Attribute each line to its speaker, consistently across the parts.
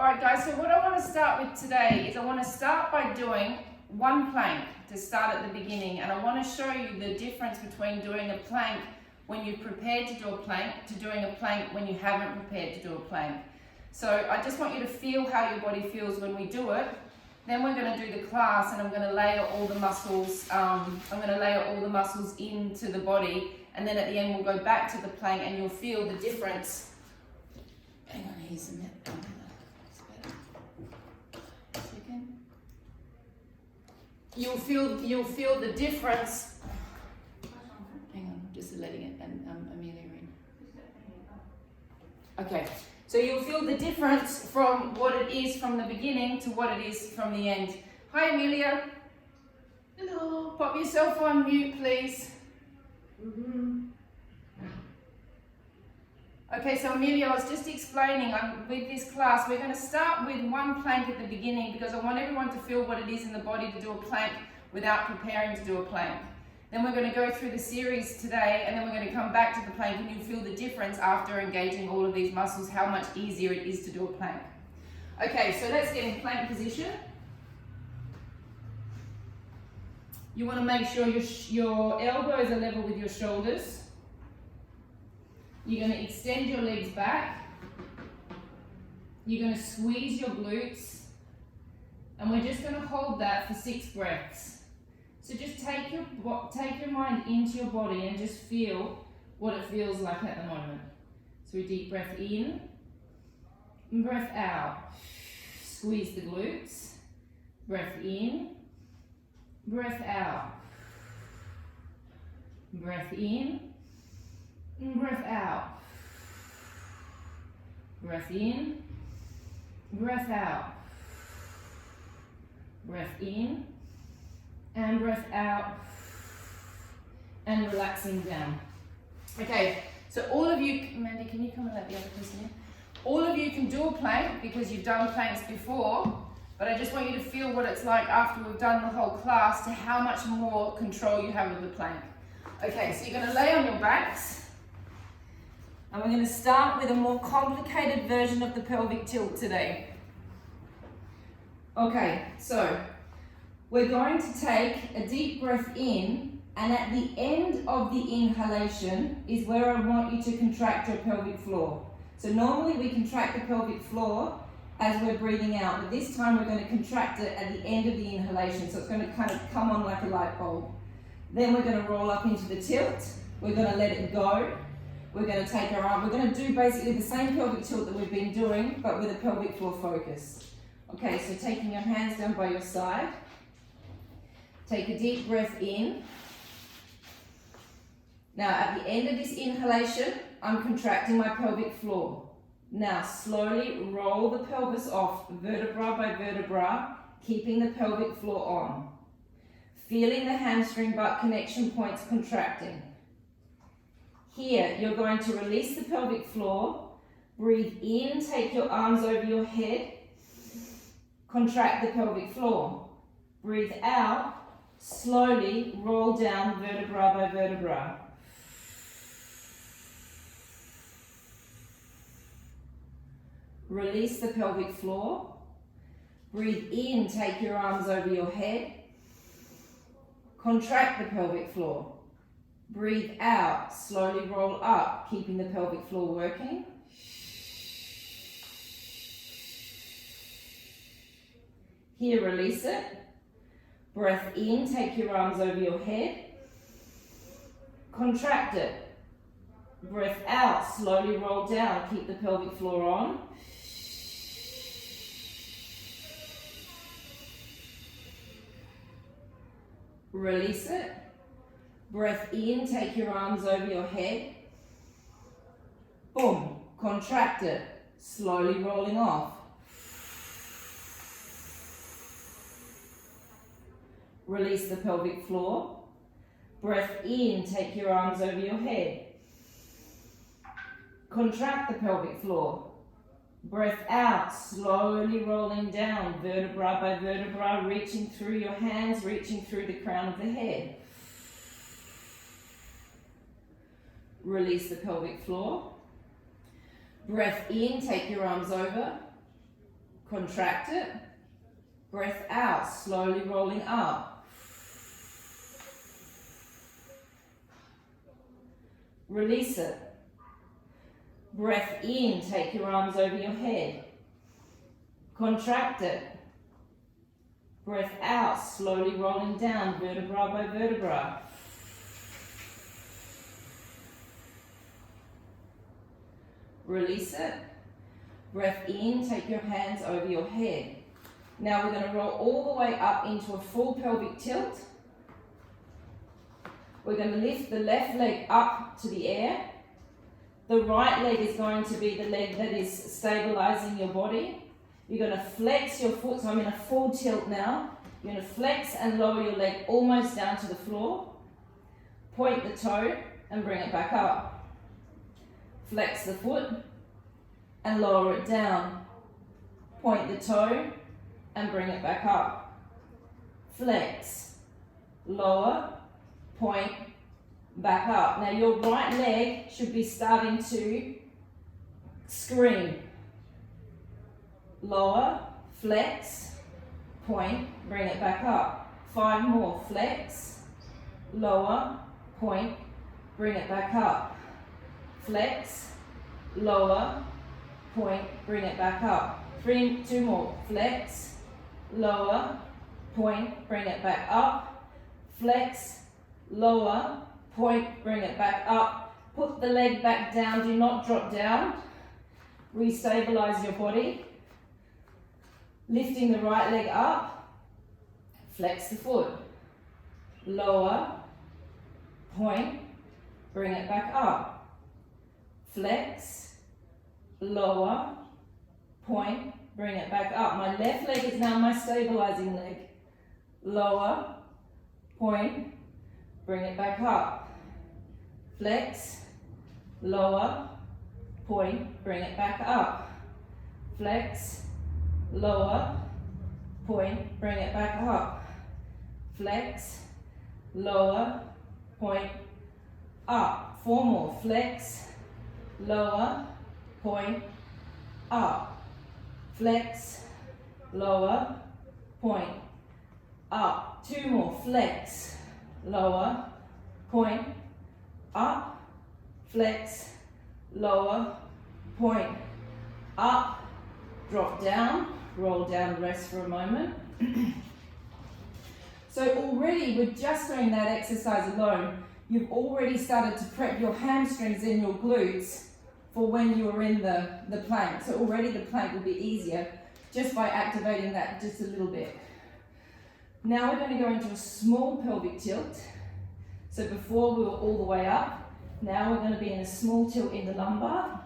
Speaker 1: Alright guys, so what I want to start with today is I want to start by doing one plank to start at the beginning, and I want to show you the difference between doing a plank when you've prepared to do a plank to doing a plank when you haven't prepared to do a plank. So I just want you to feel how your body feels when we do it. Then we're going to do the class, and I'm going to layer all the muscles. Into the body, and then at the end we'll go back to the plank, and you'll feel the difference. Hang on, here's a minute. You'll feel the difference. Hang on, just letting it and Amelia in. Okay, so you'll feel the difference from what it is from the beginning to what it is from the end. Hi Amelia. Hello. Pop yourself on mute, please. Okay, so Amelia, I was just explaining, with this class, we're going to start with one plank at the beginning because I want everyone to feel what it is in the body to do a plank without preparing to do a plank. Then we're going to go through the series today, and then we're going to come back to the plank, and you'll feel the difference after engaging all of these muscles, how much easier it is to do a plank. Okay, so let's get in plank position. You want to make sure your elbows are level with your shoulders. You're going to extend your legs back. You're going to squeeze your glutes. And we're just going to hold that for 6 breaths. So just take your mind into your body and just feel what it feels like at the moment. So a deep breath in and breath out. Squeeze the glutes. Breath in. Breath out. Breath in. Breath out. Breath in. Breath out. Breath in. And breath out. And relaxing down. Okay, so all of you, Mandy, can you come and let the other person in? All of you can do a plank because you've done planks before. But I just want you to feel what it's like after we've done the whole class to how much more control you have of the plank. Okay, so you're going to lay on your backs. And we're going to start with a more complicated version of the pelvic tilt today. Okay, so we're going to take a deep breath in, and at the end of the inhalation is where I want you to contract your pelvic floor. So normally we contract the pelvic floor as we're breathing out, but this time we're going to contract it at the end of the inhalation, so it's going to kind of come on like a light bulb. Then we're going to roll up into the tilt. We're going to let it go. We're going to take our arm. We're going to do basically the same pelvic tilt that we've been doing, but with a pelvic floor focus. Okay, so taking your hands down by your side. Take a deep breath in. Now at the end of this inhalation, I'm contracting my pelvic floor. Now slowly roll the pelvis off vertebra by vertebra, keeping the pelvic floor on. Feeling the hamstring butt connection points contracting. Here, you're going to release the pelvic floor. Breathe in, take your arms over your head. Contract the pelvic floor. Breathe out, slowly roll down vertebra by vertebra. Release the pelvic floor. Breathe in, take your arms over your head. Contract the pelvic floor. Breathe out, slowly roll up, keeping the pelvic floor working. Here, release it. Breath in, take your arms over your head. Contract it. Breath out, slowly roll down, keep the pelvic floor on. Release it. Breath in, take your arms over your head. Boom, contract it, slowly rolling off. Release the pelvic floor. Breath in, take your arms over your head. Contract the pelvic floor. Breath out, slowly rolling down, vertebra by vertebra, reaching through your hands, reaching through the crown of the head. Release the pelvic floor. Breath in, take your arms over. Contract it. Breath out, slowly rolling up. Release it. Breath in, take your arms over your head. Contract it. Breath out, slowly rolling down, vertebra by vertebra. Release it. Breath in, take your hands over your head. Now we're going to roll all the way up into a full pelvic tilt. We're going to lift the left leg up to the air. The right leg is going to be the leg that is stabilizing your body. You're going to flex your foot, so I'm in a full tilt now. You're going to flex and lower your leg almost down to the floor. Point the toe and bring it back up. Flex the foot and lower it down. Point the toe and bring it back up. Flex, lower, point, back up. Now your right leg should be starting to scream. Lower, flex, point, bring it back up. 5 more. Flex, lower, point, bring it back up. Flex, lower, point, bring it back up. 2 more. Flex, lower, point, bring it back up. Flex, lower, point, bring it back up. Put the leg back down, do not drop down. Restabilize your body. Lifting the right leg up, flex the foot. Lower, point, bring it back up. Flex, lower, point, bring it back up. My left leg is now my stabilizing leg. Lower, point, bring it back up. Flex, lower, point, bring it back up. Flex, lower, point, bring it back up. Flex, lower, point, up. 4 more. Flex, lower, point, up. Flex, lower, point, up. 2 more. Flex, lower, point, up. Flex, lower, point, up. Drop down, roll down, rest for a moment. So already with just doing that exercise alone, you've already started to prep your hamstrings and your glutes for when you are in the plank. So already the plank will be easier just by activating that just a little bit. Now we're going to go into a small pelvic tilt. So before we were all the way up, now we're going to be in a small tilt in the lumbar.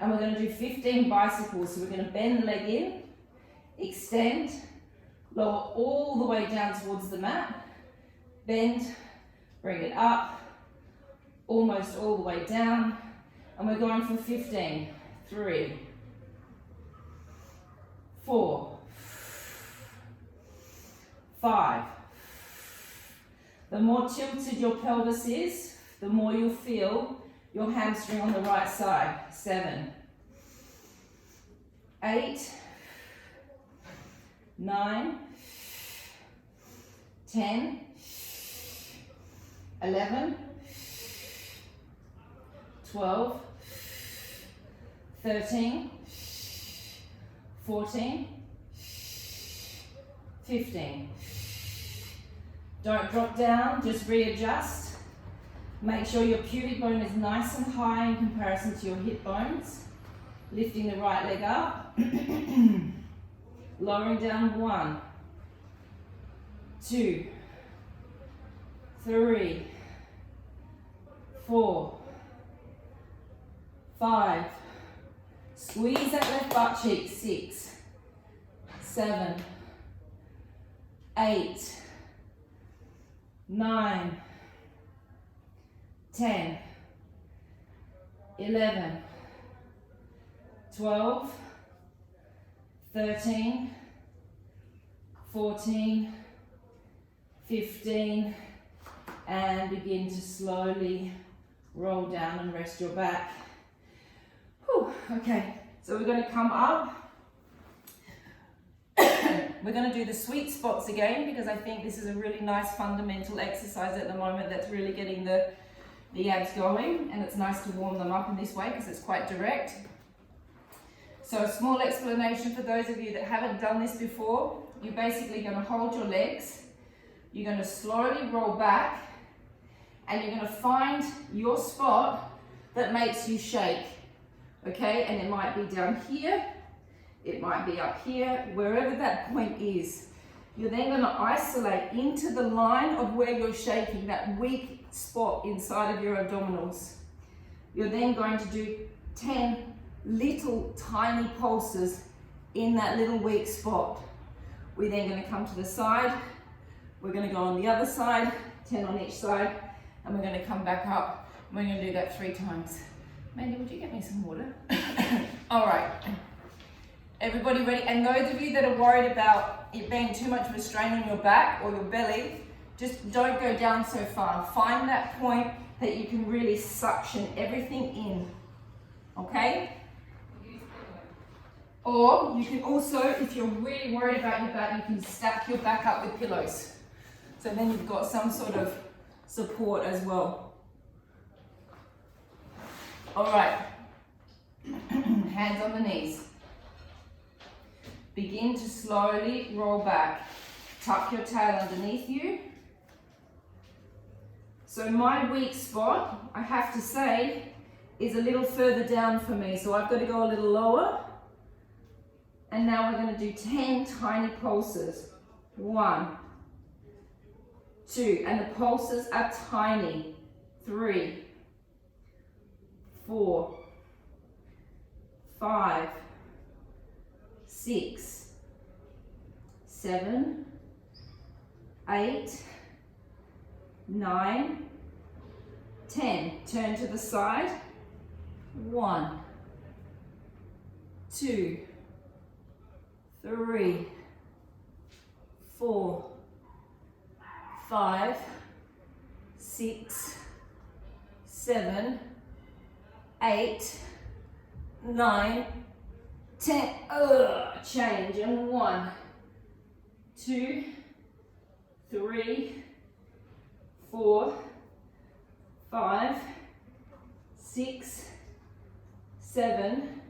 Speaker 1: And we're going to do 15 bicycles. So we're going to bend the leg in, extend, lower all the way down towards the mat, bend, bring it up, almost all the way down, and we're going for 15. 3, 4, 5. The more tilted your pelvis is, the more you'll feel your hamstring on the right side. 7, 8, 9, 10, 11, 12, 13, 14, 15. Don't drop down, just readjust. Make sure your pubic bone is nice and high in comparison to your hip bones. Lifting the right leg up. Lowering down. 1, 2, 3, 4, 5. Squeeze that left butt cheek. 6, 7, 8, 9, 10, 11, 12, 13, 14, 15, and begin to slowly roll down and rest your back. Whew, okay, so we're going to come up we're going to do the sweet spots again, because I think this is a really nice fundamental exercise at the moment that's really getting the abs going, and it's nice to warm them up in this way because it's quite direct. So a small explanation for those of you that haven't done this before. You're basically going to hold your legs, you're going to slowly roll back, and you're going to find your spot that makes you shake, okay? And it might be down here, it might be up here, wherever that point is. You're then going to isolate into the line of where you're shaking, that weak spot inside of your abdominals. You're then going to do 10 little tiny pulses in that little weak spot. We're then going to come to the side, we're going to go on the other side, 10 on each side, and we're going to come back up. We're going to do that 3 times. Mandy, would you get me some water? All right. Everybody ready? And those of you that are worried about it being too much of a strain on your back or your belly, just don't go down so far. Find that point that you can really suction everything in, okay? Or you can also, if you're really worried about your back, you can stack your back up with pillows. So then you've got some sort of support as well. All right, hands on the knees. Begin to slowly roll back. Tuck your tail underneath you. So my weak spot, I have to say, is a little further down for me. So I've got to go a little lower. And now we're going to do 10 tiny pulses. 1, 2, and the pulses are tiny. 3, 4, 5, 6, 7, 8, 9, 10. Turn to the side. 1, 2, 3, 4, 5, 6, 7, 8, 9, 10. Change. And 1, 2, 3, 4, 5, 6, 7,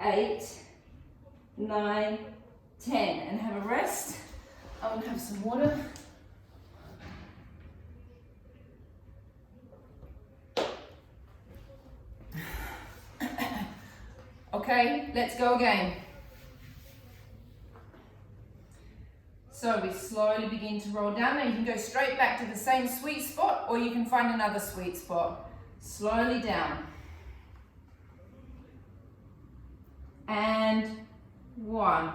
Speaker 1: 8, 9, 10. And have a rest. I'm going to have some water. Okay, let's go again. So we slowly begin to roll down. Now you can go straight back to the same sweet spot, or you can find another sweet spot. Slowly down. And 1,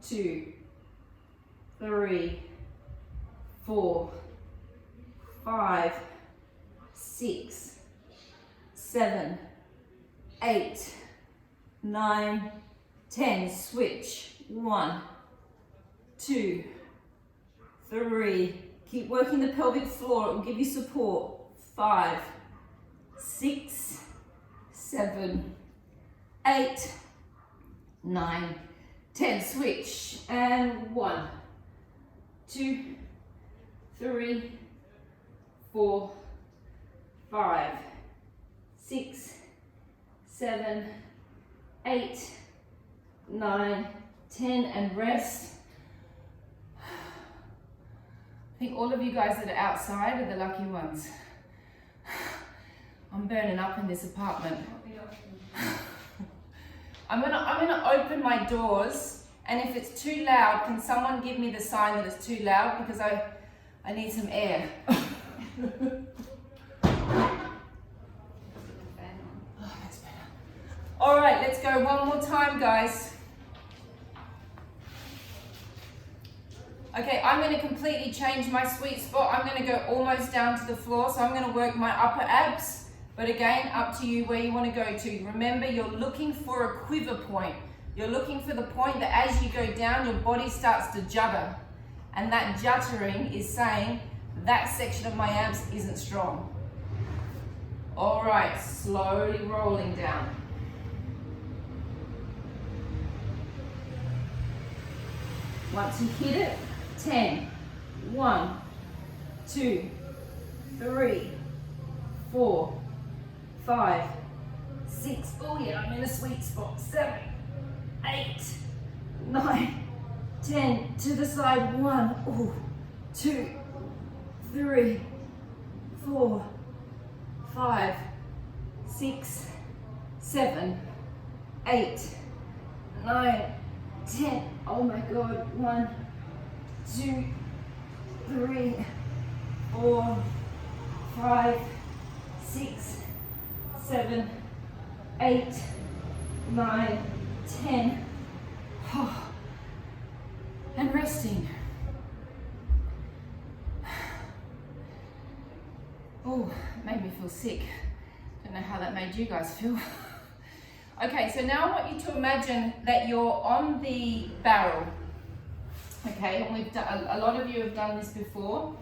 Speaker 1: 2, 3, 4, 5, 6, 7, 8, 9, 10. Switch. 1, 2, 3. Keep working the pelvic floor. It will give you support. 5, 6, 7, 8, 9, 10. Switch. And 1, 2, 3, 4, 5, 6, 7, 8, 9, 10, and rest. I think all of you guys that are outside are the lucky ones. I'm burning up in this apartment. I'm gonna open my doors, and if it's too loud, can someone give me the sign that it's too loud, because I need some air. All right, let's go one more time, guys. Okay, I'm going to completely change my sweet spot. I'm going to go almost down to the floor, so I'm going to work my upper abs. But again, up to you where you want to go to. Remember, you're looking for a quiver point. You're looking for the point that as you go down, your body starts to judder. And that juttering is saying that section of my abs isn't strong. All right, slowly rolling down. Once you hit it, 10. 1, 2, 3, 4, 5, 6. Oh yeah, I'm in a sweet spot. 7, 8, 9, 10. To the side. 1, 2, 3, 4, 5, 6, 7, 8, 9, 10. Oh my God. 1, 2, 3, 4, 5, 6, 7, 8, 9, 10. And resting. Oh, it made me feel sick. Don't know how that made you guys feel. Okay, so now I want you to imagine that you're on the barrel. Okay, and we've done, a lot of you have done this before.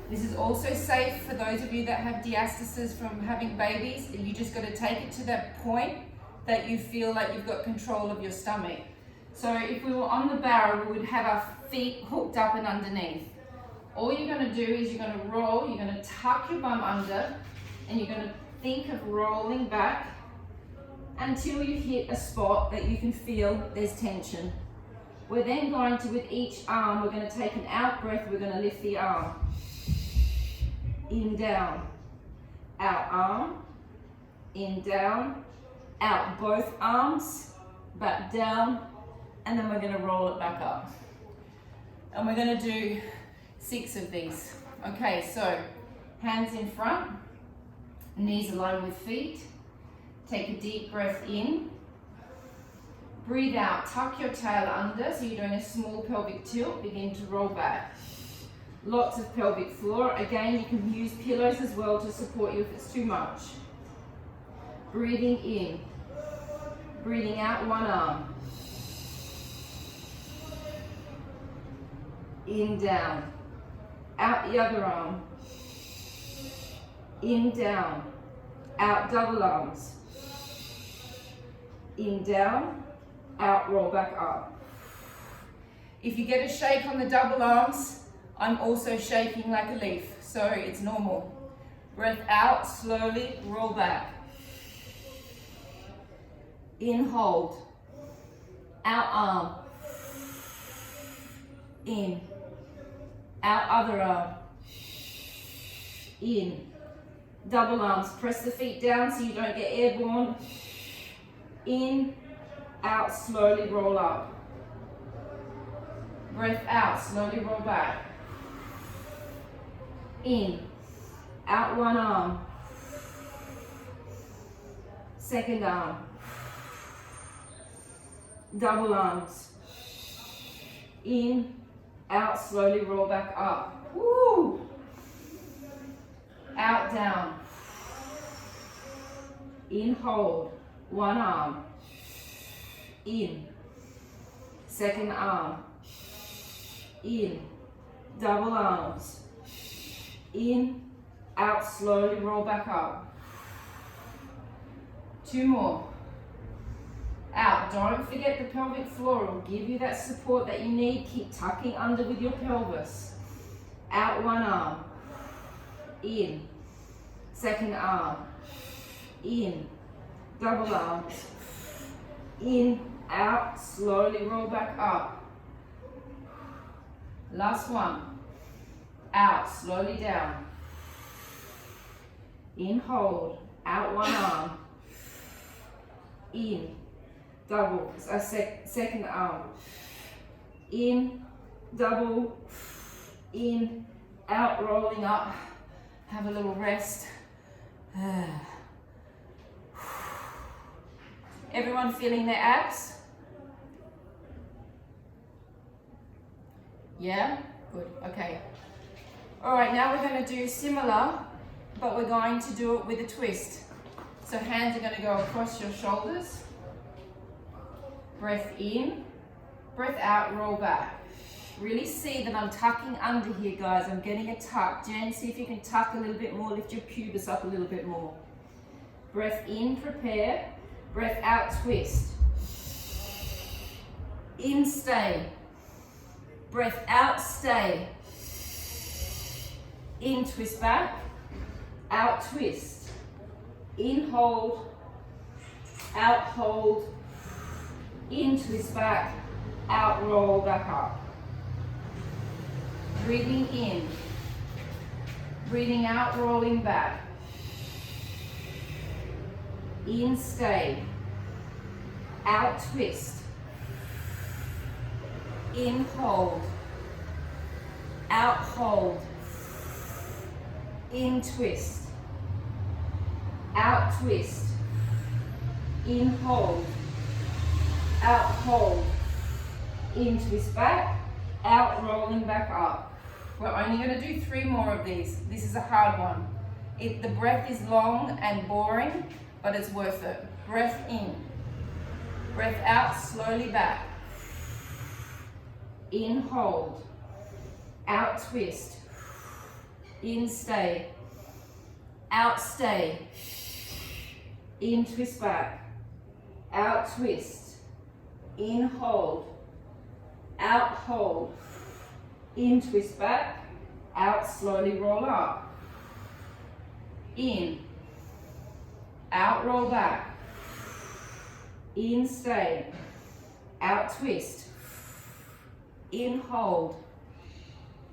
Speaker 1: This is also safe for those of you that have diastasis from having babies. You just got to take it to that point that you feel like you've got control of your stomach. So if we were on the barrel, we would have our feet hooked up and underneath. All you're going to do is you're going to roll, you're going to tuck your bum under, and you're going to think of rolling back until you hit a spot that you can feel there's tension. We're then going to, with each arm, we're going to take an out breath, we're going to lift the arm. In, down. Out arm. In, down. Out both arms. Back down. And then we're going to roll it back up. And we're going to do 6 of these. Okay, so hands in front. Knees aligned with feet. Take a deep breath in. Breathe out, tuck your tail under, so you're doing a small pelvic tilt, begin to roll back. Lots of pelvic floor. Again, you can use pillows as well to support you if it's too much. Breathing in. Breathing out one arm. In, down. Out the other arm. In, down. Out double arms. In, down. Out, roll back up. If you get a shake on the double arms, I'm also shaking like a leaf, so it's normal. Breath out, slowly roll back. In, hold. Out arm. In. Out other arm. In. Double arms, press the feet down so you don't get airborne. In. Out, slowly roll up. Breath out, slowly roll back. In. Out one arm. Second arm. Double arms. In. Out, slowly roll back up. Woo! Out, down. In, hold. One arm. In. Second arm. In. Double arms. In. Out, slowly roll back up. 2 more. Out. Don't forget the pelvic floor. It will give you that support that you need. Keep tucking under with your pelvis. Out one arm. In. Second arm. In. Double arms. In. Out. Slowly roll back up. Last one. Out. Slowly down. In. Hold. Out one arm. In. Double. Second arm. In. Double. In. Out. Rolling up. Have a little rest. Everyone feeling their abs? Yeah? Good. Okay. All right, now we're going to do similar, but we're going to do it with a twist. So hands are going to go across your shoulders. Breath in. Breath out, roll back. Really see that I'm tucking under here, guys. I'm getting a tuck. Jen, see if you can tuck a little bit more. Lift your pubis up a little bit more. Breath in, prepare. Breath out, twist. In, stay. Breath out, stay. In, twist back. Out, twist. In, hold. Out, hold. In, twist back. Out, roll back up. Breathing in. Breathing out, rolling back. In, stay. Out, twist. In, hold. Out, hold. In, twist. Out, twist. In, hold. Out, hold. In, twist back. Out, rolling back up. We're only going to do 3 more of these. This is a hard one. The breath is long and boring, but it's worth it. Breath in. Breath out, slowly back. In, hold. Out, twist. In, stay. Out, stay. In, twist back. Out, twist. In, hold. Out, hold. In, twist back. Out, slowly roll up. In. Out, roll back. In, stay. Out, twist. In, hold.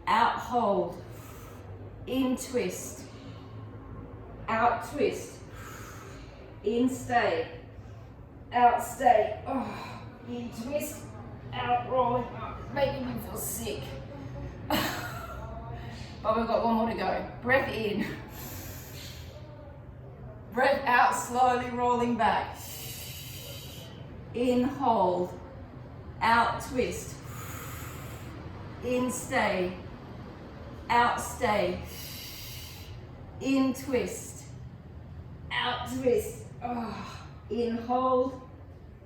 Speaker 1: Out, hold. In, twist. Out, twist. In, stay. Out, stay. Oh, in, twist. Out, rolling up. Making me feel sick. But we've got 1 more to go. Breath in. Breath out, slowly rolling back. In, hold. Out, twist. In, stay. Out, stay. In, twist. Out, twist. Oh. In, hold.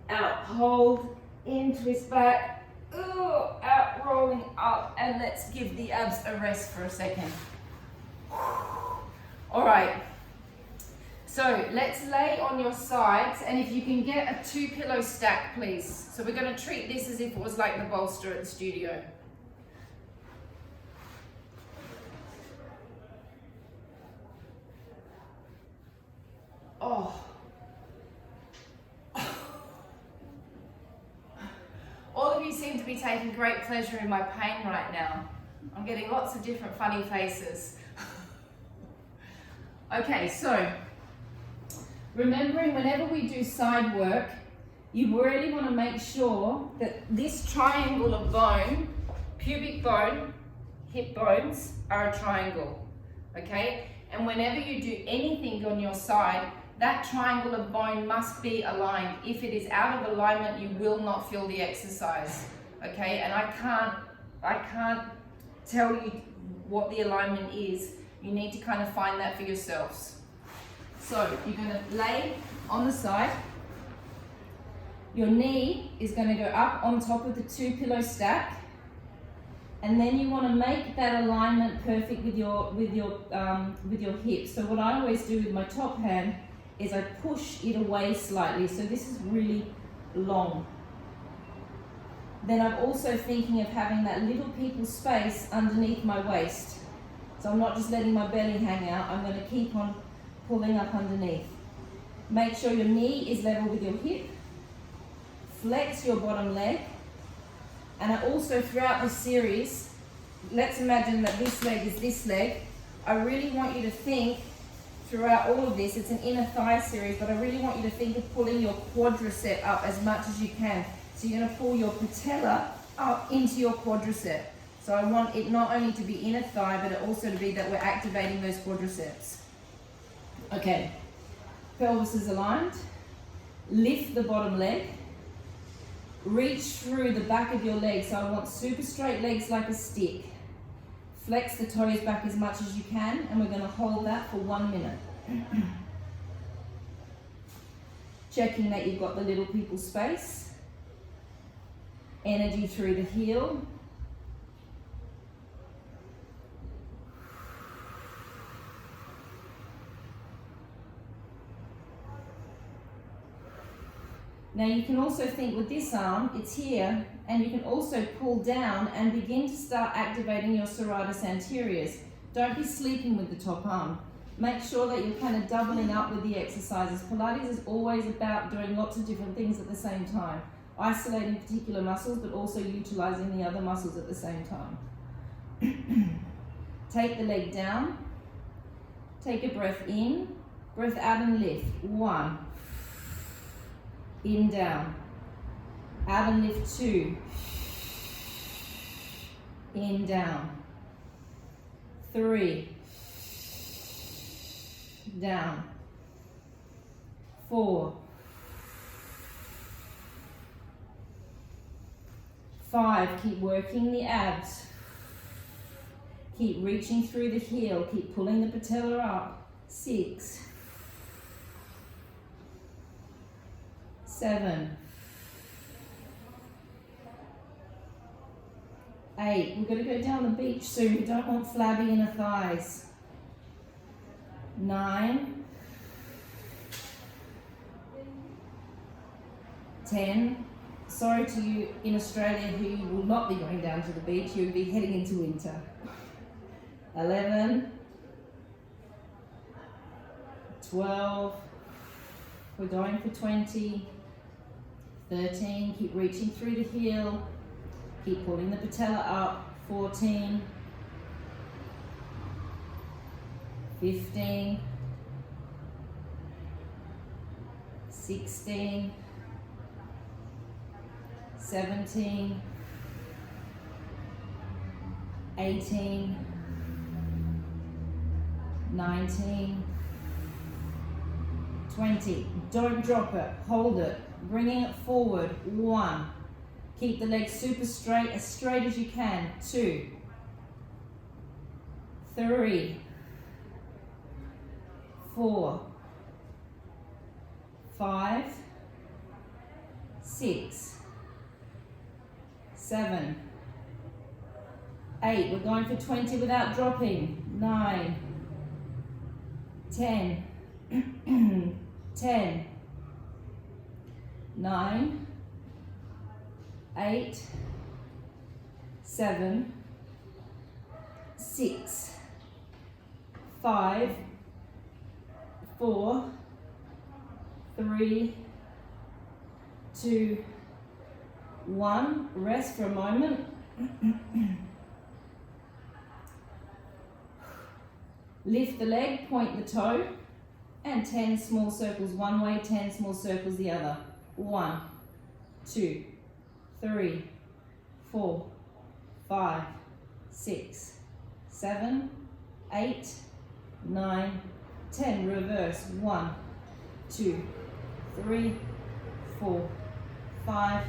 Speaker 1: Out, hold. In, twist back. Ooh, out, rolling up. And let's give the abs a rest for a second. All right. So let's lay on your sides, and if you can get a 2-pillow stack, please. So we're going to treat this as if it was like the bolster at the studio. Oh. All of you seem to be taking great pleasure in my pain right now. I'm getting lots of different funny faces. Okay, so remembering whenever we do side work, you really want to make sure that this triangle of bone, pubic bone, hip bones are a triangle, okay? And whenever you do anything on your side, that triangle of bone must be aligned. If it is out of alignment, you will not feel the exercise, okay? And I can't tell you what the alignment is. You need to kind of find that for yourselves. So you're going to lay on the side. Your knee is going to go up on top of the 2-pillow stack, and then you want to make that alignment perfect with your hips. So what I always do with my top hand is I push it away slightly. So this is really long. Then I'm also thinking of having that little people space underneath my waist. So I'm not just letting my belly hang out. I'm going to keep on pulling up underneath. Make sure your knee is level with your hip. Flex your bottom leg. And I also, throughout this series, let's imagine that this leg is this leg. I really want you to think throughout all of this, it's an inner thigh series, but I really want you to think of pulling your quadricep up as much as you can. So you're going to pull your patella up into your quadricep. So I want it not only to be inner thigh, but it also to be that we're activating those quadriceps. Okay, pelvis is aligned. Lift the bottom leg. Reach through the back of your leg. So I want super straight legs like a stick. Flex the toes back as much as you can, and we're going to hold that for 1 minute. Checking that you've got the little people space. Energy through the heel. Now you can also think with this arm, it's here, and you can also pull down and begin to start activating your serratus anteriors. Don't be sleeping with the top arm. Make sure that you're kind of doubling up with the exercises. Pilates is always about doing lots of different things at the same time. Isolating particular muscles, but also utilizing the other muscles at the same time. Take the leg down. Take a breath in. Breath out and lift. 1. In, down. Out and lift. 2. In, down. 3. Down. 4. 5. Keep working the abs. Keep reaching through the heel. Keep pulling the patella up. 6. 7. 8. We're going to go down the beach soon. We don't want flabby inner thighs. 9. 10. Sorry to you in Australia who will not be going down to the beach. You'll be heading into winter. 11. 12. We're going for 20. 13. Keep reaching through the heel. Keep pulling the patella up. 14. 15. 16. 17. 18. 19. 20. Don't drop it. Hold it. Bringing it forward. 1. Keep the legs super straight, as straight as you can. 2. 3. 4. 5. 6. 7. 8. We're going for 20 without dropping. 9. 10. 10. 9. 8. 7. 6. 5. 4. 3. 2. 1. Rest for a moment. Lift the leg, point the toe, and 10 small circles one way, 10 small circles the other. 1, 2, 3, 4, 5, 6, 7, 8, 9, 10. Reverse. 1, 2, 3, 4, 5,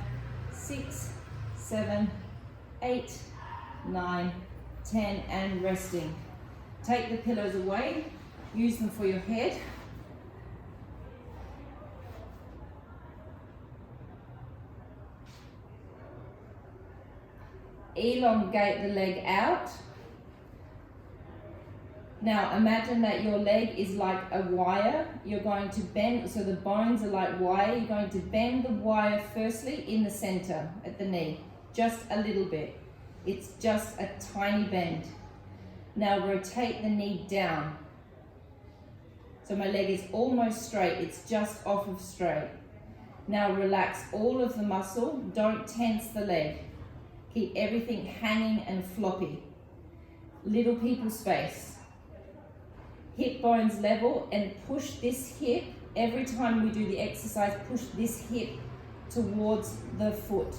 Speaker 1: 6, 7, 8, 9, 10, and resting. Take the pillows away, use them for your head. Elongate the leg out. Now imagine that your leg is like a wire. You're going to bend, so the bones are like wire. You're going to bend the wire firstly in the center at the knee, just a little bit. It's just a tiny bend. Now rotate the knee down. So my leg is almost straight, it's just off of straight. Now relax all of the muscle, don't tense the leg. Keep everything hanging and floppy. Little people space. Hip bones level, and push this hip, every time we do the exercise, push this hip towards the foot.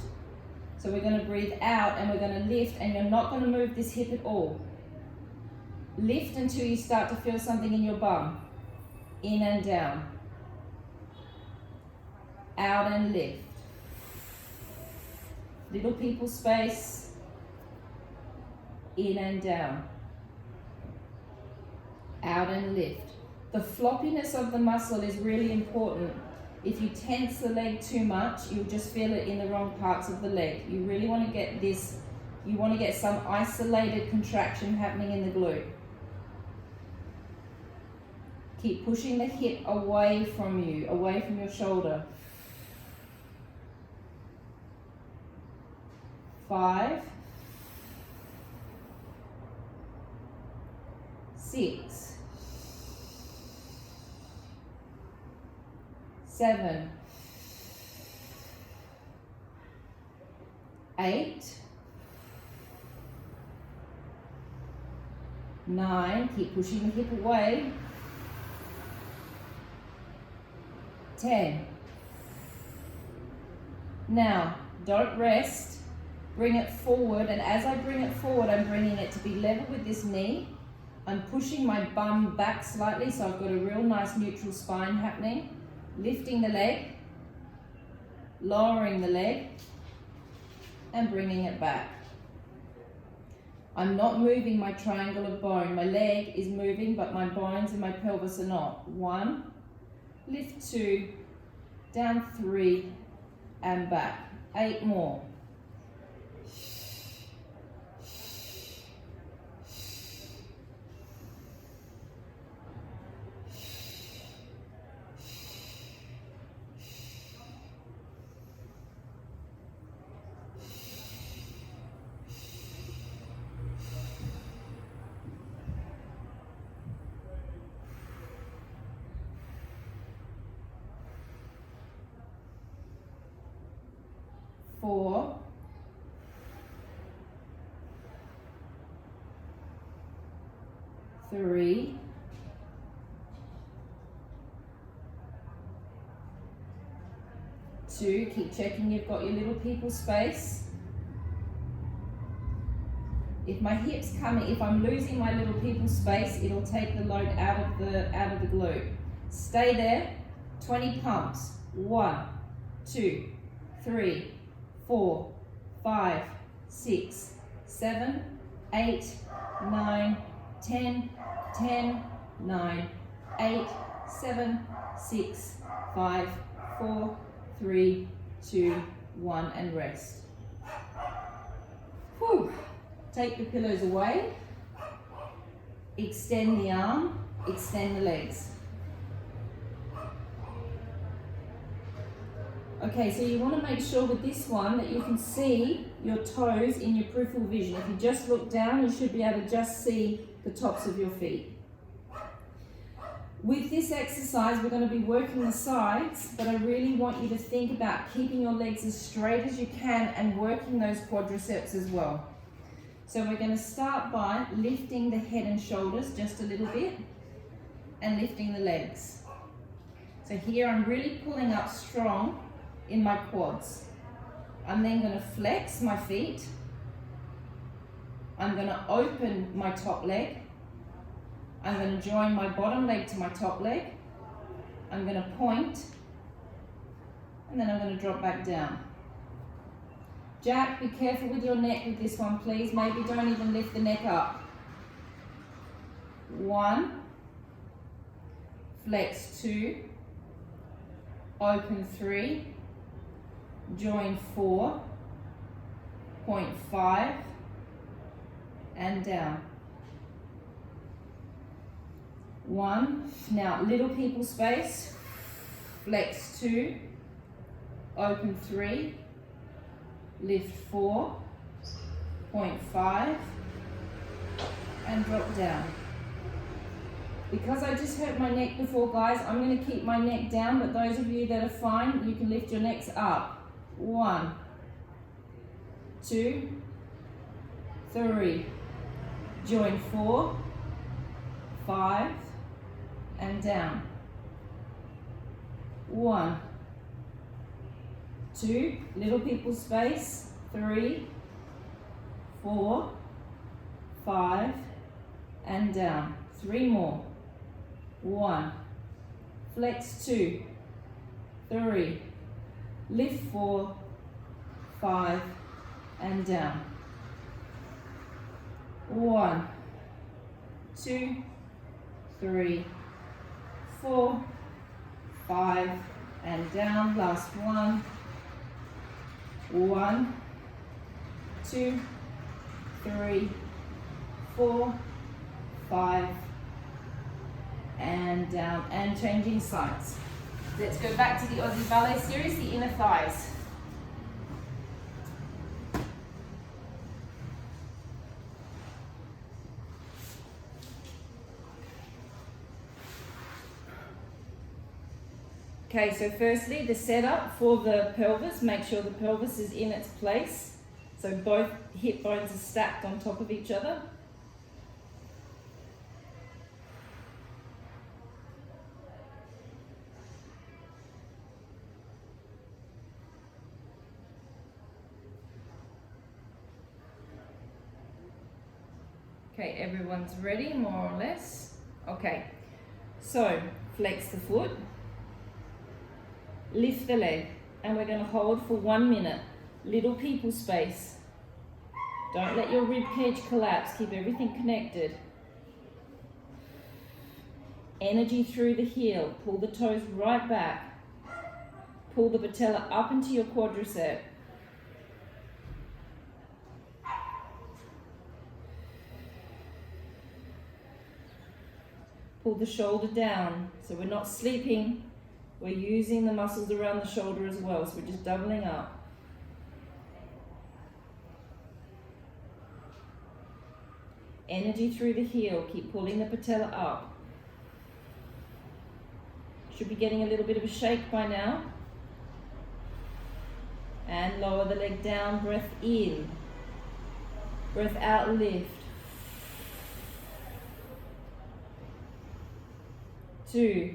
Speaker 1: So we're going to breathe out and we're going to lift, and you're not going to move this hip at all. Lift until you start to feel something in your bum. In and down. Out and lift. Little people space. In and down. Out and lift. The floppiness of the muscle is really important. If you tense the leg too much, you'll just feel it in the wrong parts of the leg. You really want to get this, you want to get some isolated contraction happening in the glute. Keep pushing the hip away from you, away from your shoulder. 5, 6, 7, 8, 9, keep pushing the hip away, 10. Now, don't rest, bring it forward, and as I bring it forward, I'm bringing it to be level with this knee. I'm pushing my bum back slightly, so I've got a real nice neutral spine happening. Lifting the leg, lowering the leg, and bringing it back. I'm not moving my triangle of bone. My leg is moving, but my bones and my pelvis are not. 1, lift 2, down 3, and back. 8 more. Four, 3, 2, keep checking you've got your little people space. If my hips coming, if I'm losing my little people space, it'll take the load out of the glute. Stay there, 20 pumps. 1, 2, 3, 4, 5, 6, 7, 8, 9, 10, 10, 9, 8, 7, 6, 5, 4, 3, 2, 1, and rest. Whew. Take the pillows away. Extend the arm, extend the legs. Okay, so you want to make sure with this one that you can see your toes in your peripheral vision. If you just look down, you should be able to just see the tops of your feet. With this exercise, we're going to be working the sides, but I really want you to think about keeping your legs as straight as you can and working those quadriceps as well. So we're going to start by lifting the head and shoulders just a little bit and lifting the legs. So here I'm really pulling up strong in my quads. I'm then going to flex my feet. I'm going to open my top leg. I'm going to join my bottom leg to my top leg. I'm going to point, and then I'm going to drop back down. Jack, be careful with your neck with this one, please. Maybe don't even lift the neck up. 1, flex 2, open 3, join 4, point 5, and down. 1, now little people space, flex 2, open 3, lift 4, point 5, and drop down. Because I just hurt my neck before, guys, I'm going to keep my neck down, but those of you that are fine, you can lift your necks up. 1, 2, 3, join 4, 5, and down. 1, 2, little people space, 3, 4, 5, and down. 3 more. 1, flex 2, 3, lift 4, 5, and down. 1, 2, 3, 4, 5, and down. Last one. 1, 2, 3, 4, 5, and down, and changing sides. Let's go back to the Aussie Ballet series, the inner thighs. Okay, so firstly, the setup for the pelvis, make sure the pelvis is in its place. So both hip bones are stacked on top of each other. Okay, everyone's ready, more or less. Okay, so flex the foot, lift the leg, and we're going to hold for 1 minute. Little people space. Don't let your rib cage collapse, keep everything connected. Energy through the heel, pull the toes right back. Pull the patella up into your quadricep. Pull the shoulder down, so we're not sleeping, we're using the muscles around the shoulder as well, so we're just doubling up. Energy through the heel, keep pulling the patella up. Should be getting a little bit of a shake by now. And lower the leg down, breath in. Breath out, lift. 2,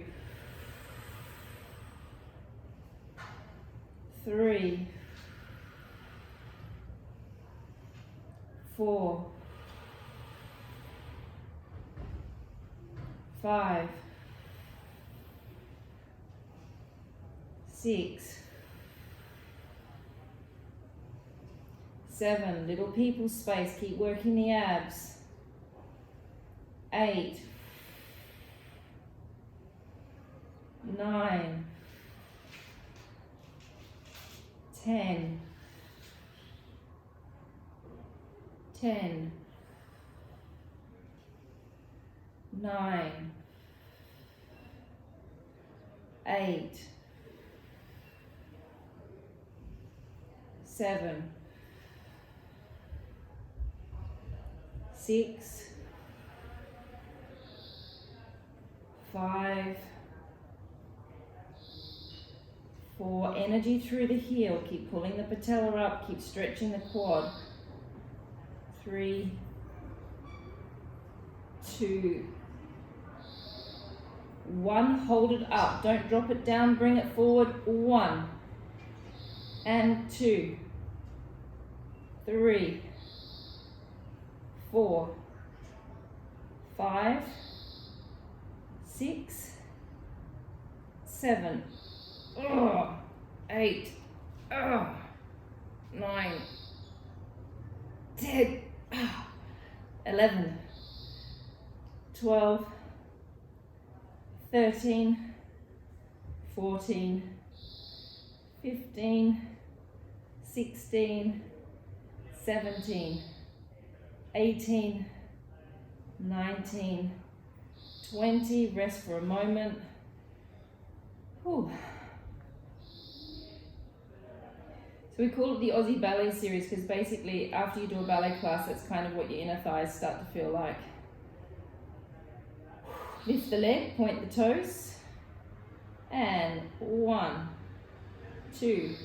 Speaker 1: 3, 4, 5, 6, 7, little people space, keep working the abs. 8, 9, 10, 10, 9, 8, 7, 6, 5, 4, energy through the heel, keep pulling the patella up, keep stretching the quad. 3, 2, 1, hold it up, don't drop it down, bring it forward. 1, and 2, 3, 4, 5, 6, 7, 8, 9, 10, 11, 12, 13, 14, 15, 16, 17, 18, 19, 20, rest for a moment. Whew. So we call it the Aussie Ballet Series because basically after you do a ballet class, that's kind of what your inner thighs start to feel like. Lift the leg, point the toes, and 1, 2,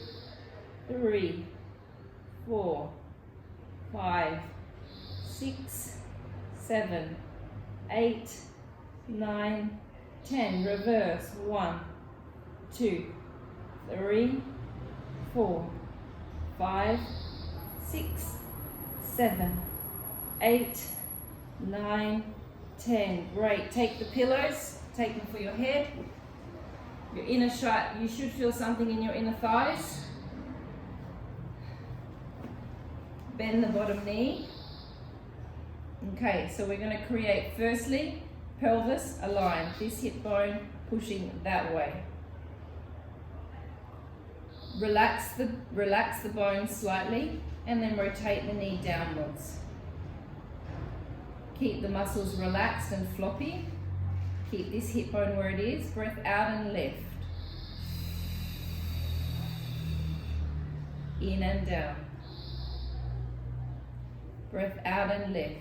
Speaker 1: 3, 4, 5, 6, 7, 8, 9, 10. Reverse. 1, 2, 3, 4, 5, 6, 7, 8, 9, 10. Great. Take the pillows, take them for your head. Your inner shut, you should feel something in your inner thighs. Bend the bottom knee. Okay, so we're going to create firstly pelvis aligned, this hip bone pushing that way. Relax the bone slightly and then rotate the knee downwards. Keep the muscles relaxed and floppy. Keep this hip bone where it is. Breath out and lift. In and down. Breath out and lift.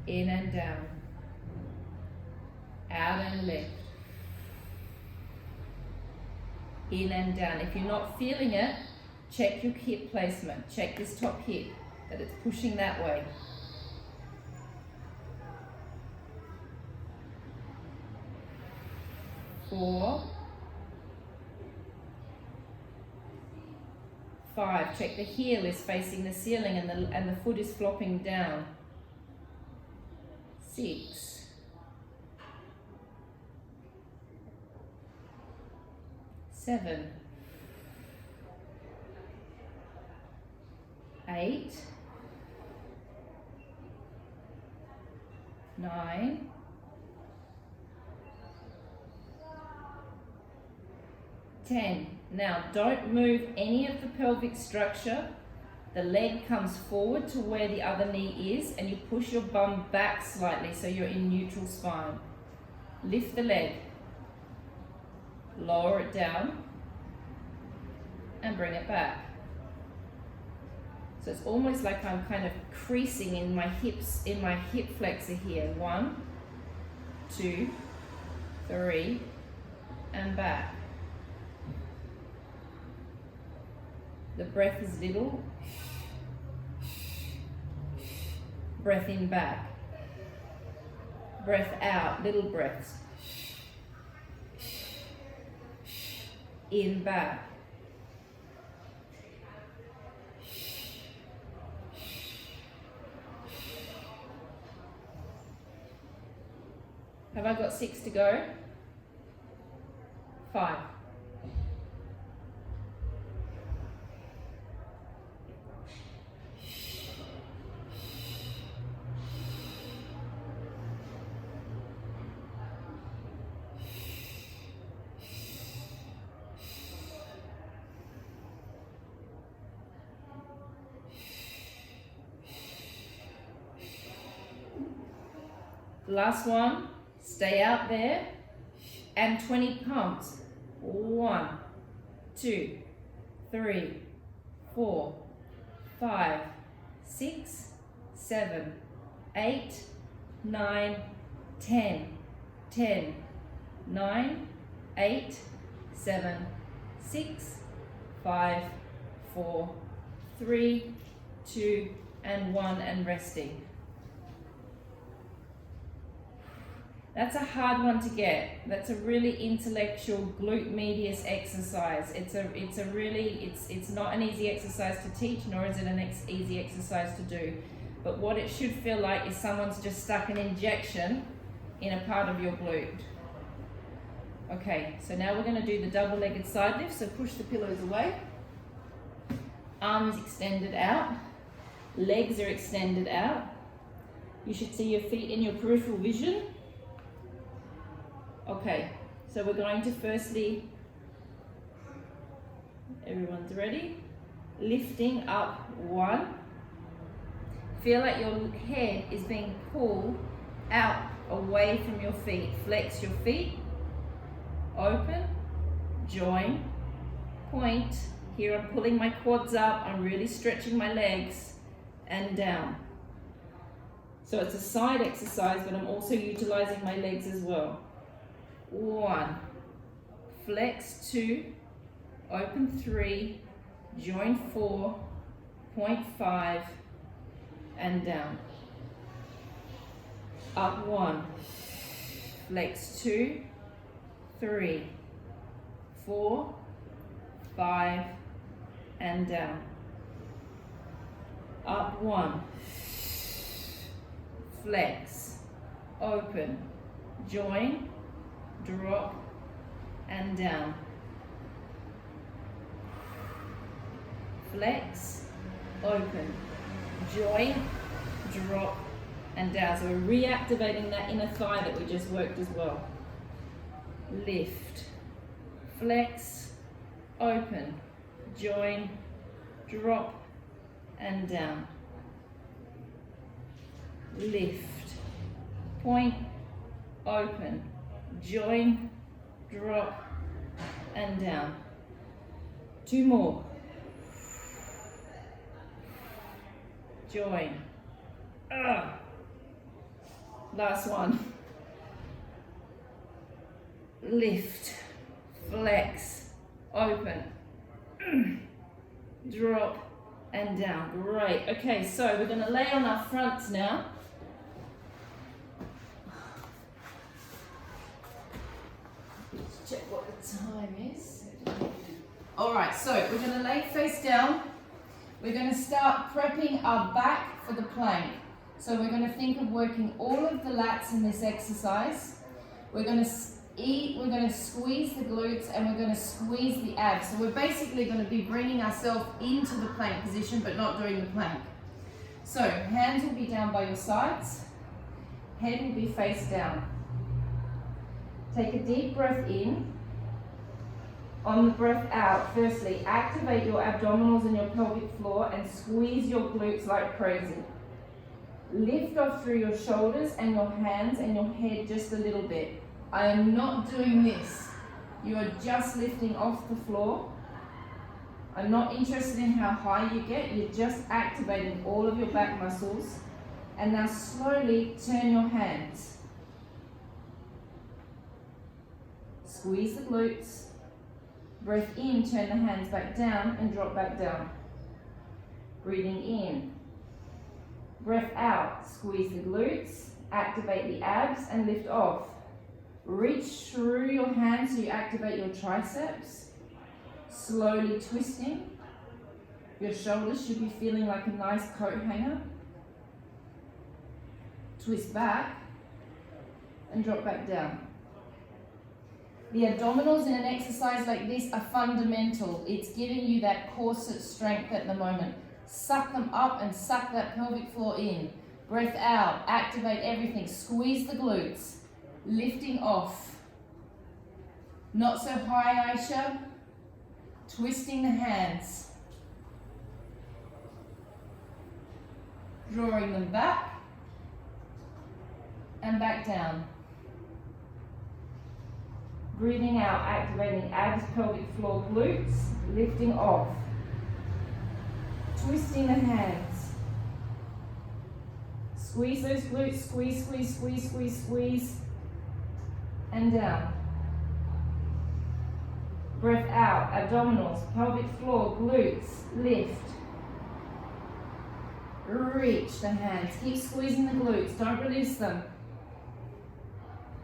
Speaker 1: In and down. Out and lift. In and down. If you're not feeling it, check your hip placement. Check this top hip, that it's pushing that way. 4, 5. Check the heel is facing the ceiling and the foot is flopping down. 6, 7, 8, 9, 10. Now don't move any of the pelvic structure. The leg comes forward to where the other knee is and you push your bum back slightly so you're in neutral spine. Lift the leg. Lower it down and bring it back. So it's almost like I'm kind of creasing in my hips, in my hip flexor here. 1, 2, 3, and back. The breath is little. Breath in, back. Breath out, little breaths. In, back. Have I got 6 to go? 5. Last one, stay out there, and 20 pumps. 1, 2, 3, 4, 5, 6, 7, 8, 9, 10, 10, 9, 8, 7, 6, 5, 4, 3, 2, and 1, and resting. That's a hard one to get. That's a really intellectual glute medius exercise. It's not an easy exercise to teach, nor is it an easy exercise to do. But what it should feel like is someone's just stuck an injection in a part of your glute. Okay, so now we're going to do the double-legged side lift. So push the pillows away. Arms extended out. Legs are extended out. You should see your feet in your peripheral vision. Okay, so we're going to firstly, everyone's ready? Lifting up 1. Feel like your head is being pulled out away from your feet. Flex your feet, open, join, point. Here I'm pulling my quads up, I'm really stretching my legs, and down. So it's a side exercise, but I'm also utilizing my legs as well. 1, flex 2, open 3, join 4, point 5, and down. Up 1, flex 2, 3, 4, 5, and down. Up 1, flex, open, join, drop, and down. Flex, open, join, drop, and down. So we're reactivating that inner thigh that we just worked as well. Lift, flex, open, join, drop, and down. Lift, point, open, join, drop, and down. 2 more. Join. Last one. lift, flex, open, drop, and down. Great. Okay, so we're going to lay on our fronts now. Let's check what the time is. All right, so we're going to lay face down. We're going to start prepping our back for the plank. So we're going to think of working all of the lats in this exercise. We're going to squeeze the glutes, and we're going to squeeze the abs. So we're basically going to be bringing ourselves into the plank position, but not doing the plank. So hands will be down by your sides. Head will be face down. Take a deep breath in. On the breath out, firstly, activate your abdominals and your pelvic floor and squeeze your glutes like crazy. Lift off through your shoulders and your hands and your head just a little bit. I am not doing this. You are just lifting off the floor. I'm not interested in how high you get. You're just activating all of your back muscles. And now slowly turn your hands. Squeeze the glutes. Breath in, turn the hands back down and drop back down. Breathing in. Breath out, squeeze the glutes, activate the abs and lift off. Reach through your hands so you activate your triceps. Slowly twisting. Your shoulders should be feeling like a nice coat hanger. Twist back and drop back down. The abdominals in an exercise like this are fundamental. It's giving you that corset strength at the moment. Suck them up and suck that pelvic floor in. Breath out, activate everything. Squeeze the glutes, lifting off. Not so high, Aisha. Twisting the hands. Drawing them back and back down. Breathing out, activating abs, pelvic floor, glutes, lifting off. Twisting the hands. Squeeze those glutes, squeeze, squeeze, squeeze, squeeze, squeeze. And down. Breath out, abdominals, pelvic floor, glutes, lift. Reach the hands. Keep squeezing the glutes, don't release them.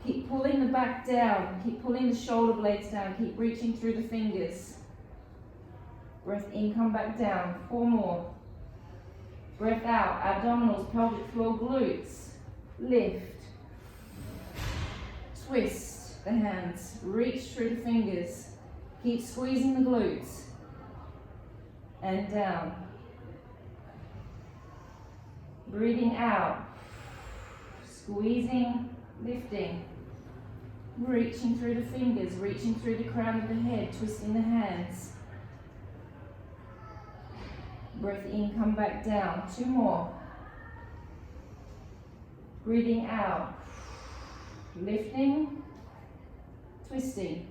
Speaker 1: Keep pulling the back down, keep pulling the shoulder blades down, keep reaching through the fingers. Breath in, come back down, 4 more. Breath out, abdominals, pelvic floor, glutes, lift. Twist the hands, reach through the fingers, keep squeezing the glutes, and down. Breathing out, squeezing, lifting. Reaching through the fingers, reaching through the crown of the head, twisting the hands. Breath in, come back down. 2 more. Breathing out. Lifting, twisting.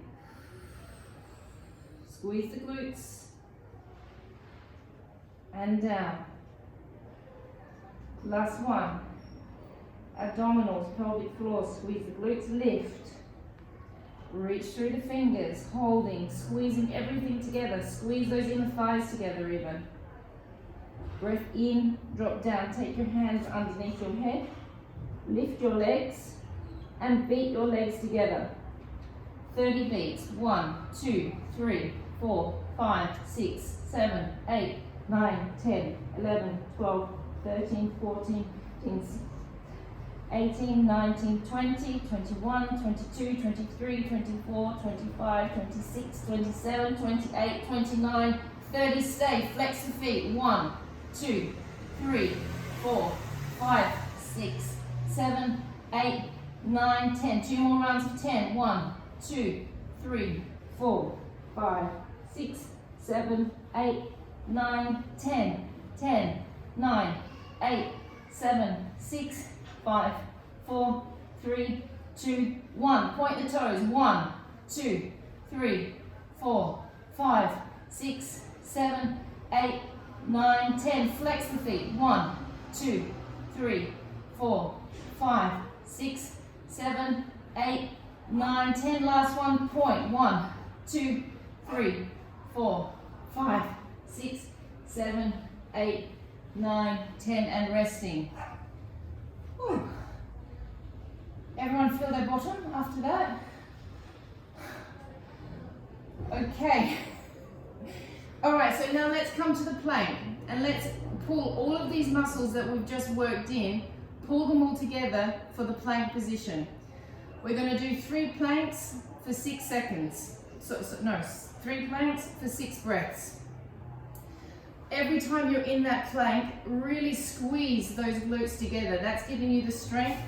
Speaker 1: Squeeze the glutes. And down. Last one. Abdominals, pelvic floor, squeeze the glutes, lift. Reach through the fingers, holding, squeezing everything together. Squeeze those inner thighs together even. Breath in, drop down. Take your hands underneath your head. Lift your legs and beat your legs together. 30 beats. 1, 2, 3, 4, 5, 6, 7, 8, 9, 10, 11, 12, 13, 14, 15, 18, 19, 20, 21, 22, 23, 24, 25, 26, 27, 28, 29, 30. Stay. Flex the feet. 1, 2, 3, 4, 5, 6, 7, 8, 9, 10. 2 more rounds of 10. 1, 2, 3, 4, 5, 6, 7, 8, 9, 10. 10, 9, 8, 7, 6, 5, 4, 3, 2, 1. Point the toes. 1, 2, 3, 4, 5, 6, 7, 8, 9, 10. Flex the feet. 1, 2, 3, 4, 5, 6, 7, 8, 9, 10, last one point. 1, 2, 3, 4, 5, 6, 7, 8, 9, 10, and resting. Whew. Everyone feel their bottom after that? Okay. Alright, so now let's come to the plank and let's pull all of these muscles that we've just worked in, pull them all together for the plank position. We're going to do 3 planks for 6 seconds. 3 planks for 6 breaths. Every time you're in that plank, really squeeze those glutes together. That's giving you the strength.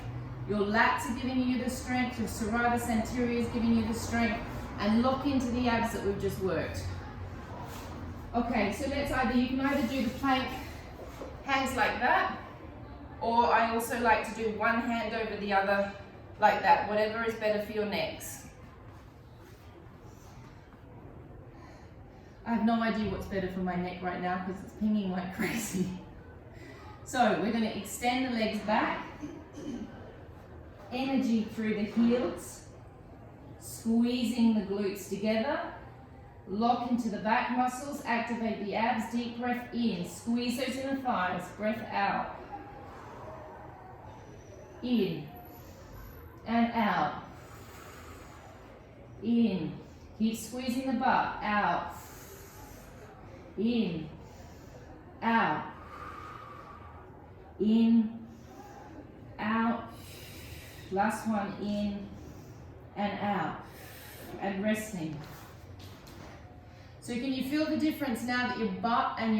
Speaker 1: Your lats are giving you the strength. Your serratus anterior is giving you the strength. And lock into the abs that we've just worked. Okay, so you can either do the plank hands like that, or I also like to do one hand over the other like that, whatever is better for your necks. I have no idea what's better for my neck right now because it's pinging like crazy. So we're going to extend the legs back, energy through the heels, squeezing the glutes together, lock into the back muscles, activate the abs, deep breath in, squeeze those inner thighs, breath out, in, and out, in, keep squeezing the butt, out, in, out, in, out, last one, in, and out, and resting. So can you feel the difference now that your butt and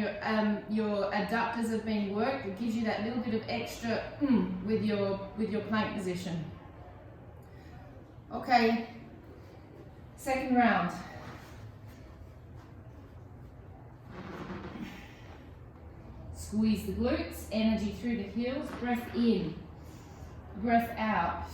Speaker 1: your adductors have been worked? It gives you that little bit of extra with your plank position. Okay, second round. Squeeze the glutes, energy through the heels, breath in, breath out.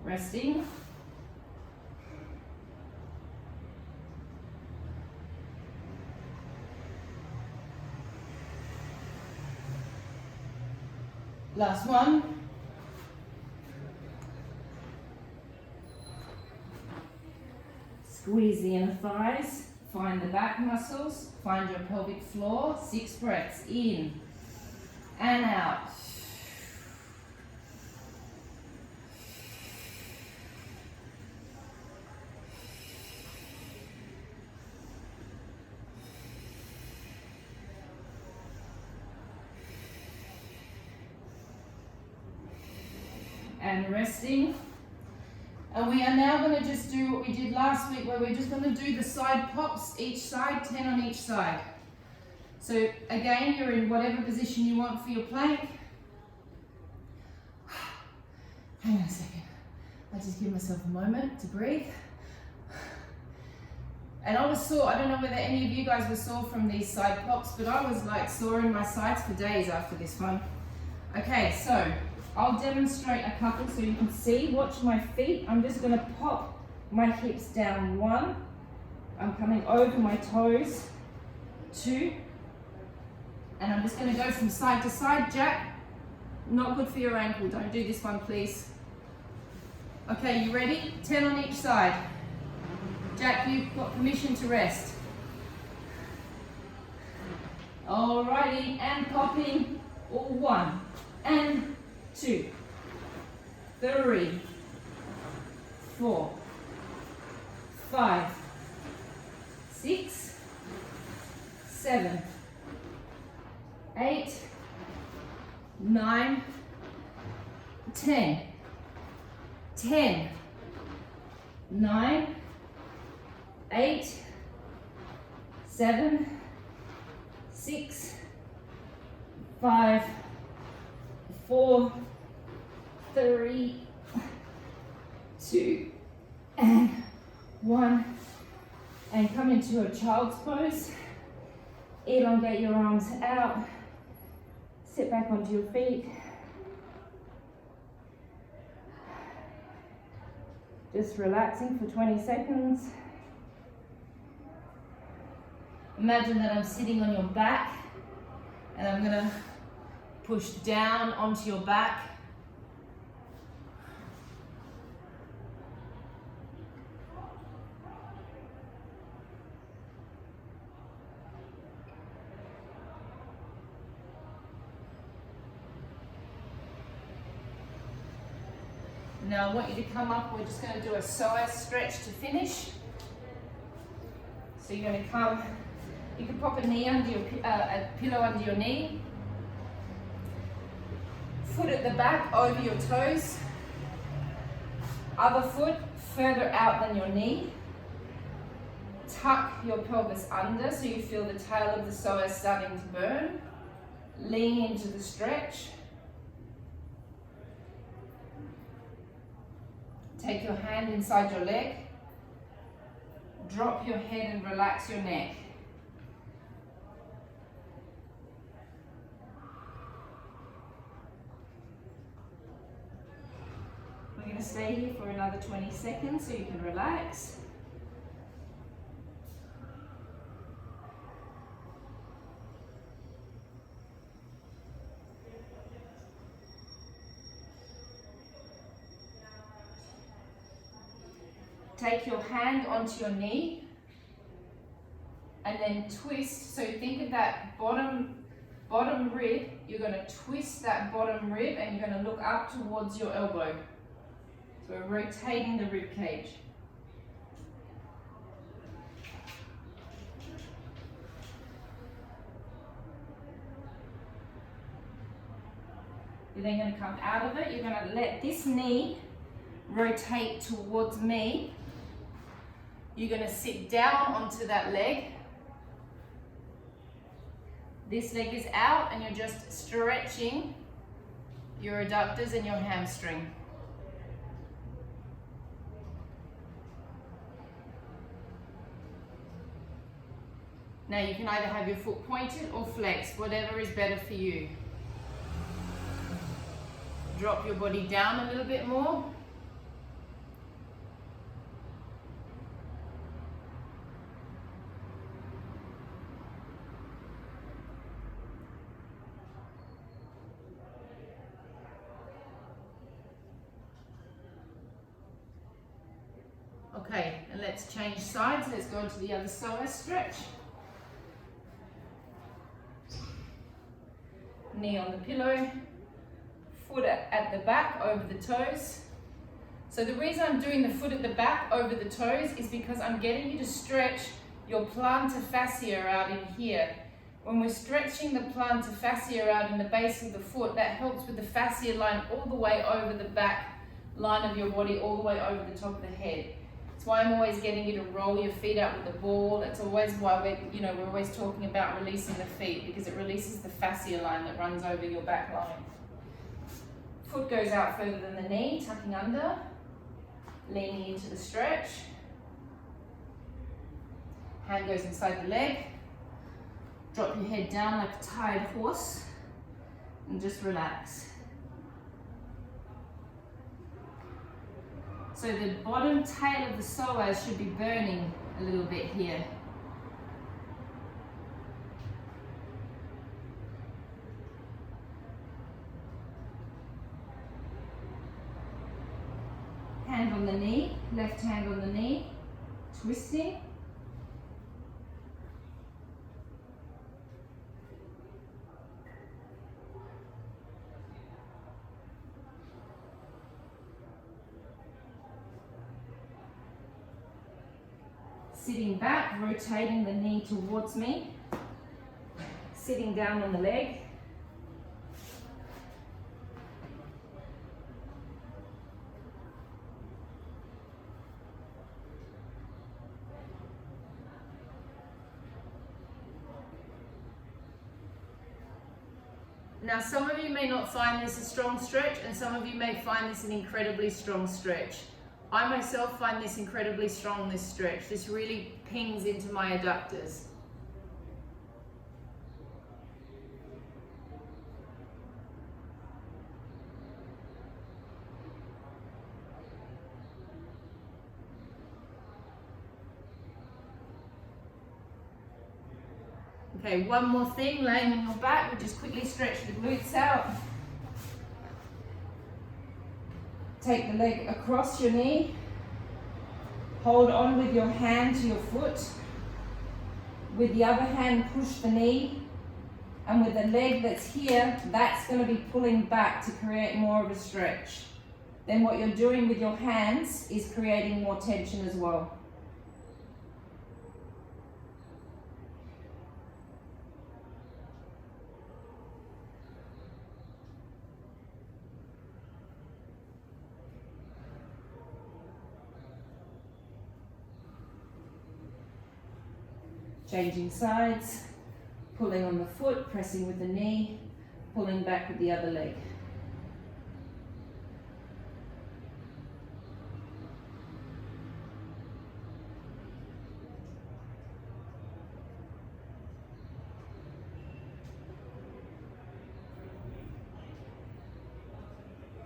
Speaker 1: Resting. Last one. Squeeze the inner thighs, find the back muscles, find your pelvic floor, 6 breaths, in and out. And resting. And we are now going to just do what we did last week, where we're just going to do the side pops, each side, 10 on each side. So again, you're in whatever position you want for your plank. Hang on a second. I just give myself a moment to breathe. And I was sore. I don't know whether any of you guys were sore from these side pops, but I was like sore in my sides for days after this one. Okay, so I'll demonstrate a couple so you can see. Watch my feet. I'm just going to pop my hips down. 1. I'm coming over my toes. 2. And I'm just going to go from side to side. Jack, not good for your ankle. Don't do this one, please. Okay, you ready? 10 on each side. Jack, you've got permission to rest. Alrighty, and popping. 1 and 2, 3, 4, 5, 6, 7, 8, 9, 10, 10, 9, 8, 7, 6, 5, 4, 3, 2, and 1. And come into a child's pose. Elongate your arms out. Sit back onto your feet. Just relaxing for 20 seconds. Imagine that I'm sitting on your back and I'm gonna push down onto your back. Now I want you to come up, we're just going to do a psoas stretch to finish. So you're going to come, you can pop a knee under your, a pillow under your knee. Foot at the back over your toes. Other foot further out than your knee. Tuck your pelvis under so you feel the tail of the psoas starting to burn. Lean into the stretch. Take your hand inside your leg. Drop your head and relax your neck. We're going to stay here for another 20 seconds so you can relax. Take your hand onto your knee and then twist. So think of that bottom rib. You're going to twist that bottom rib and you're going to look up towards your elbow. So we're rotating the rib cage. You're then going to come out of it. You're going to let this knee rotate towards me. You're going to sit down onto that leg. This leg is out and you're just stretching your adductors and your hamstring. Now you can either have your foot pointed or flexed, whatever is better for you. Drop your body down a little bit more. Okay, and let's change sides. Let's go into the other psoas stretch. Knee on the pillow, foot at the back over the toes. So the reason I'm doing the foot at the back over the toes is because I'm getting you to stretch your plantar fascia out in here. When we're stretching the plantar fascia out in the base of the foot, that helps with the fascia line all the way over the back line of your body, all the way over the top of the head. That's why I'm always getting you to roll your feet out with the ball. That's always why we're always talking about releasing the feet, because it releases the fascia line that runs over your back line. Foot goes out further than the knee, tucking under, leaning into the stretch. Hand goes inside the leg. Drop your head down like a tired horse and just relax. So the bottom tail of the psoas should be burning a little bit here. Hand on the knee, left hand on the knee, twisting. Sitting back, rotating the knee towards me. Sitting down on the leg. Now, some of you may not find this a strong stretch, and some of you may find this an incredibly strong stretch. I myself find this incredibly strong, this stretch. This really pings into my adductors. Okay, one more thing, laying on your back, we just quickly stretch the glutes out. Take the leg across your knee. Hold on with your hand to your foot. With the other hand, push the knee. And with the leg that's here, that's going to be pulling back to create more of a stretch. Then what you're doing with your hands is creating more tension as well. Changing sides, pulling on the foot, pressing with the knee, pulling back with the other leg.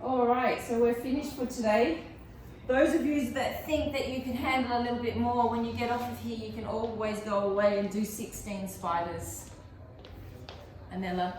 Speaker 1: All right, so we're finished for today. Those of you that think that you can handle a little bit more, when you get off of here, you can always go away and do 16 spiders. Anella.